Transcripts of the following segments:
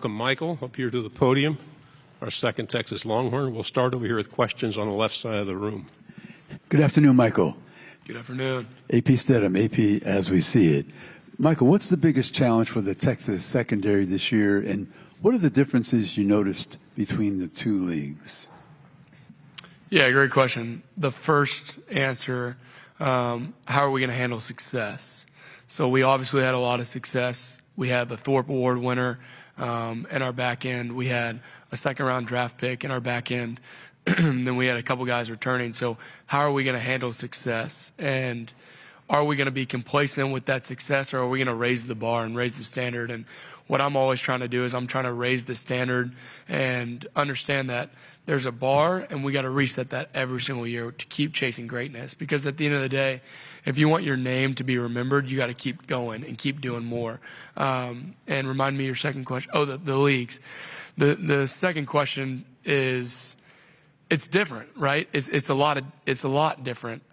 welcome Michael up here to the podium, our second Texas Longhorn. We'll start over here with questions on the left side of the room. Good afternoon, Michael. Good afternoon. AP Stedham, AP as we see it. Michael, what's the biggest challenge for the Texas secondary this year, and what are the differences you noticed between the two leagues? Yeah, great question. The first answer, how are we going to handle success? So we obviously had a lot of success. We had the Thorpe Award winner in our back end. We had a second-round draft pick in our back end. Then we had a couple guys returning. So how are we going to handle success? And are we going to be complacent with that success, or are we going to raise the bar and raise the standard? And what I'm always trying to do is I'm trying to raise the standard and understand that there's a bar, and we got to reset that every single year to keep chasing greatness. Because at the end of the day, if you want your name to be remembered, you got to keep going and keep doing more. And remind me your second question. Oh, the leagues. The second question is, it's different, right? It's a lot different.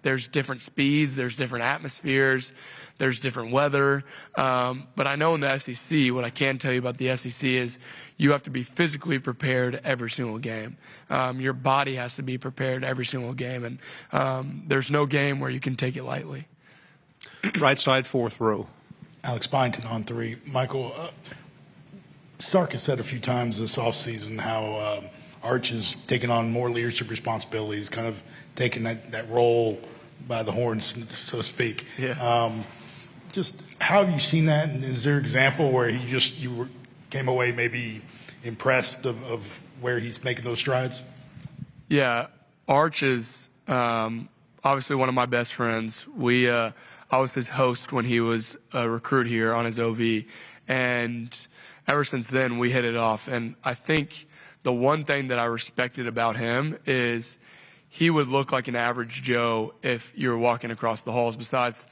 There's different speeds, there's different atmospheres, there's different weather. But I know in the SEC, what I can tell you about the SEC is you have to be physically prepared every single game. Your body has to be prepared every single game. And there's no game where you can take it lightly. Right side, fourth row. Alex Byington on three. Michael, Stark has said a few times this offseason how Arch is taking on more leadership responsibilities, kind of taking that role by the horns, so to speak. Yeah. Just how have you seen that? And is there an example where you came away maybe impressed of where he's making those strides? Yeah, Arch is obviously one of my best friends. I was his host when he was a recruit here on his OV, and ever since then we hit it off. And I think the one thing that I respected about him is he would look like an average Joe if you were walking across the halls, besides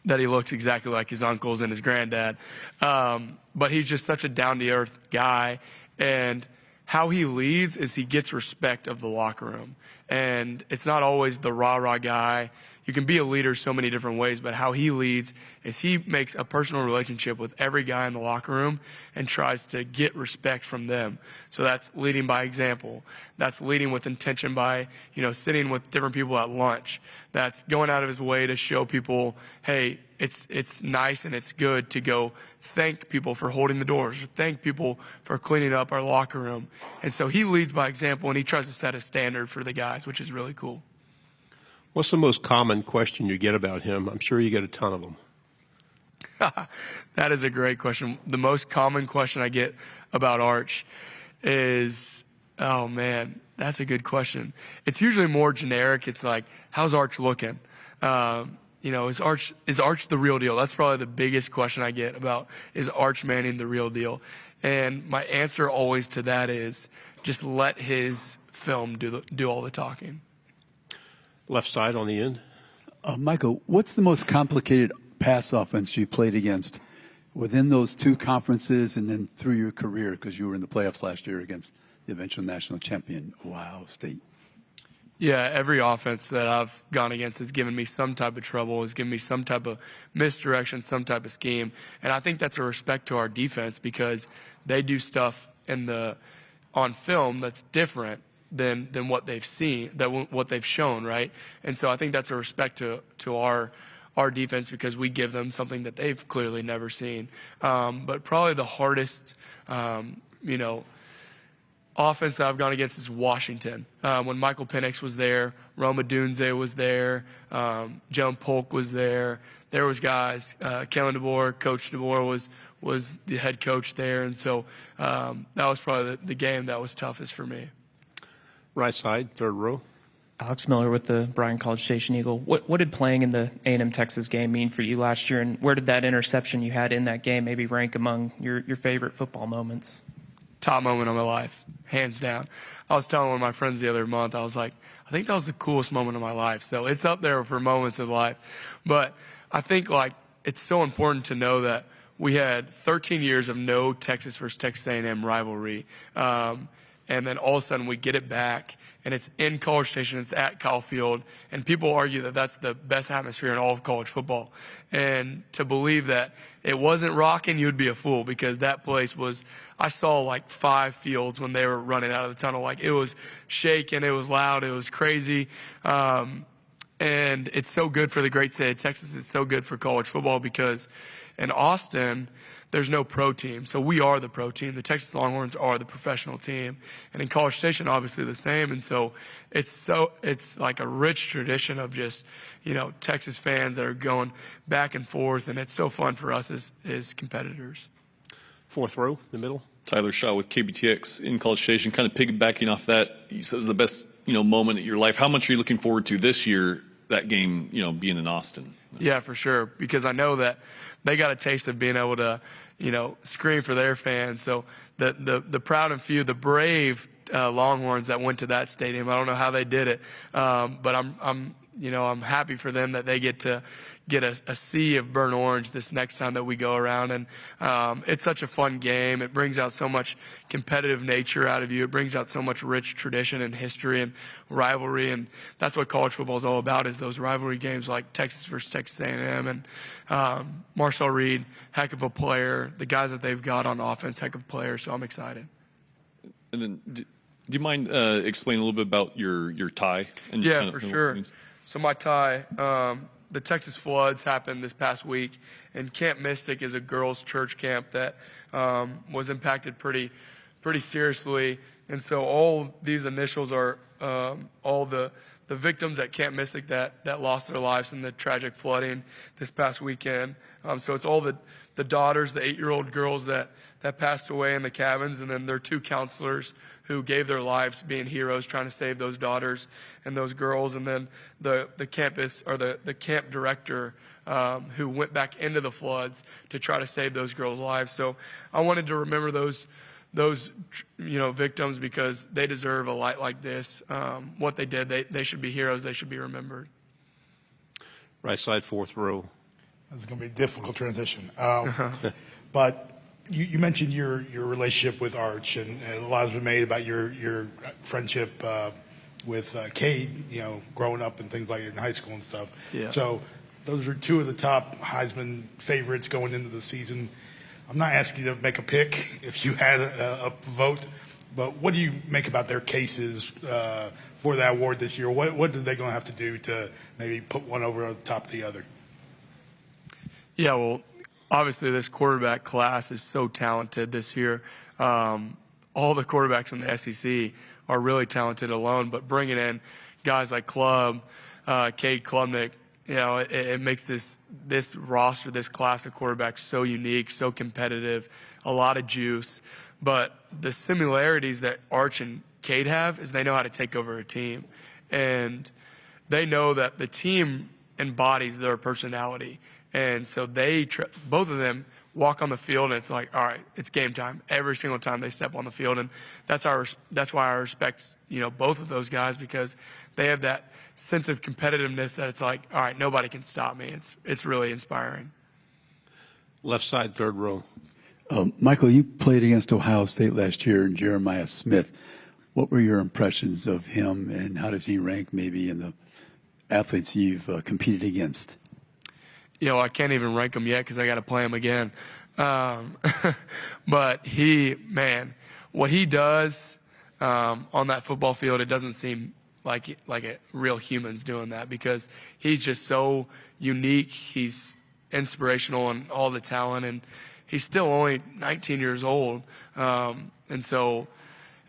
that he looks exactly like his uncles and his granddad. But he's just such a down-to-earth guy. And how he leads is he gets respect of the locker room. And it's not always the rah-rah guy. You can be a leader so many different ways, but how he leads is he makes a personal relationship with every guy in the locker room and tries to get respect from them. So that's leading by example. That's leading with intention by, sitting with different people at lunch. That's going out of his way to show people, hey, it's nice and it's good to go thank people for holding the doors, or thank people for cleaning up our locker room. And so he leads by example, and he tries to set a standard for the guys, which is really cool. What's the most common question you get about him? I'm sure you get a ton of them. That is a great question. The most common question I get about Arch is, oh man, that's a good question. It's usually more generic. It's like, how's Arch looking? Is Arch the real deal? That's probably the biggest question I get about, is Arch Manning the real deal? And my answer always to that is just let his film do all the talking. Left side on the end. Michael, what's the most complicated pass offense you played against within those two conferences and then through your career, because you were in the playoffs last year against the eventual national champion, Ohio State? Yeah, every offense that I've gone against has given me some type of trouble, has given me some type of misdirection, some type of scheme. And I think that's a respect to our defense, because they do stuff on film that's different than what they've seen, what they've shown, right? And so I think that's a respect to our defense, because we give them something that they've clearly never seen. But probably the hardest, offense that I've gone against is Washington. When Michael Penix was there, Roma Dunze was there, Joan Polk was there. There was guys, Kellen DeBoer, Coach DeBoer was the head coach there. And so that was probably the game that was toughest for me. Right side, third row. Alex Miller with the Bryan College Station Eagle. What did playing in the A&M Texas game mean for you last year, and where did that interception you had in that game maybe rank among your favorite football moments? Top moment of my life, hands down. I was telling one of my friends the other month, I was like, I think that was the coolest moment of my life. So it's up there for moments of life. But I think it's so important to know that we had 13 years of no Texas versus Texas A&M rivalry. and then all of a sudden we get it back, and it's in College Station, it's at Kyle Field, and people argue that that's the best atmosphere in all of college football. And to believe that it wasn't rocking, you'd be a fool, because that place was, I saw like 5 fields when they were running out of the tunnel. Like, it was shaking, it was loud, it was crazy. And it's so good for the great state of Texas. It's so good for college football, because in Austin, there's no pro team. So we are the pro team. The Texas Longhorns are the professional team. And in College Station, obviously the same. And so it's like a rich tradition of just, Texas fans that are going back and forth. And it's so fun for us as competitors. Fourth row, the middle. Tyler Shaw with KBTX in College Station, kind of piggybacking off that. You said it was the best, moment of your life. How much are you looking forward to this year, that game, being in Austin? Yeah, for sure, because I know that they got a taste of being able to, scream for their fans. So the proud and few, the brave Longhorns that went to that stadium, I don't know how they did it, but I'm happy for them that they get to get a sea of burnt orange this next time that we go around. And it's such a fun game. It brings out so much competitive nature out of you. It brings out so much rich tradition and history and rivalry. And that's what college football is all about, is those rivalry games like Texas versus Texas A&M. And Marcel Reed, heck of a player. The guys that they've got on offense, heck of players. So I'm excited. And then, do you mind explaining a little bit about your tie? And just Yeah, kind of for what it sure. means? So my tie, the Texas floods happened this past week, and Camp Mystic is a girls' church camp that was impacted pretty seriously. And so all these initials are all the victims at Camp Mystic that lost their lives in the tragic flooding this past weekend. So it's all the daughters, the 8-year-old girls that passed away in the cabins, and then their 2 counselors who gave their lives being heroes trying to save those daughters and those girls, and then the campus, or the camp director who went back into the floods to try to save those girls' lives. So I wanted to remember those victims, because they deserve a light like this. What they did, they should be heroes. They should be remembered. Right side, fourth row. This is going to be a difficult transition. But you mentioned your relationship with Arch, and a lot has been made about your friendship with Cade, growing up and things like in high school and stuff. Yeah. So those are 2 of the top Heisman favorites going into the season. I'm not asking you to make a pick if you had a vote, but what do you make about their cases for that award this year? What are they going to have to do to maybe put one over on top of the other? Yeah, well, obviously this quarterback class is so talented this year. All the quarterbacks in the SEC are really talented alone, but bringing in guys like Cade Klubnik, it makes this roster, this class of quarterbacks so unique, so competitive, a lot of juice. But the similarities that Arch and Cade have is they know how to take over a team. And they know that the team embodies their personality. And so both of them walk on the field, and it's like, all right, it's game time every single time they step on the field. And that's why I respect, both of those guys, because they have that sense of competitiveness that it's like, all right, nobody can stop me. It's really inspiring. Left side, third row. Michael, you played against Ohio State last year, and Jeremiah Smith. What were your impressions of him, and how does he rank maybe in the athletes you've competed against? I can't even rank him yet because I got to play him again. But what he does on that football field, it doesn't seem like a real human's doing that, because he's just so unique. He's inspirational and all the talent, and he's still only 19 years old. And so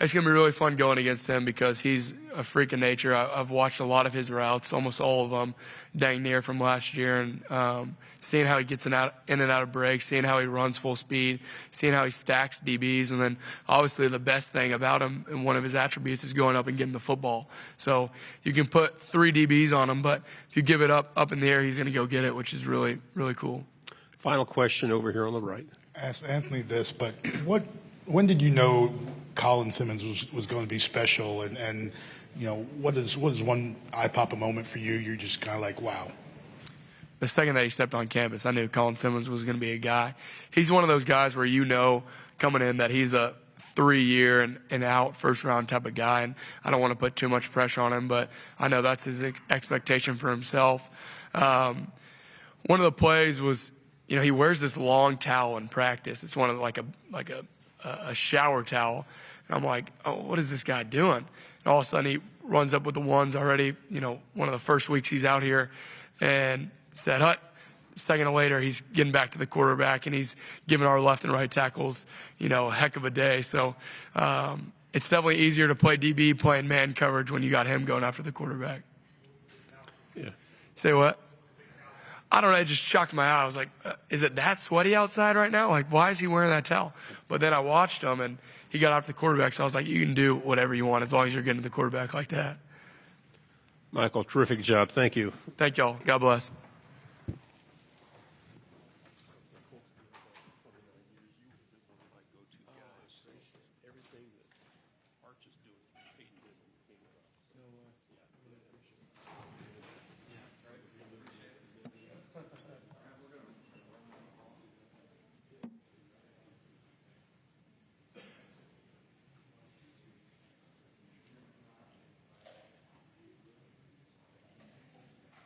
it's going to be really fun going against him, because he's a freak of nature. I've watched a lot of his routes, almost all of them, dang near from last year, and seeing how he gets in and out of breaks, seeing how he runs full speed, seeing how he stacks DBs, and then obviously the best thing about him, and one of his attributes, is going up and getting the football. So you can put 3 DBs on him, but if you give it up in the air, he's going to go get it, which is really, really cool. Final question over here on the right. Ask Anthony this, but when did you know Colin Simmons was going to be special, and what is one eye-popping moment for you? You're just kind of like, wow. The second that he stepped on campus, I knew Colin Simmons was going to be a guy. He's one of those guys where coming in that he's a 3-year and out first round type of guy, and I don't want to put too much pressure on him, but I know that's his expectation for himself. One of the plays was, he wears this long towel in practice. It's one of like a shower towel. And I'm like, oh, what is this guy doing? And all of a sudden he runs up with the ones already, one of the first weeks he's out here, and said, "Hut." Second later, he's getting back to the quarterback, and he's giving our left and right tackles, a heck of a day. So it's definitely easier to play DB playing man coverage when you got him going after the quarterback. Yeah. Say what? I don't know. It just shocked my eye. I was like, is it that sweaty outside right now? Like, why is he wearing that towel? But then I watched him, and he got after the quarterback. So I was like, you can do whatever you want as long as you're getting to the quarterback like that. Michael, terrific job. Thank you. Thank y'all. God bless. Everything that Arch is doing.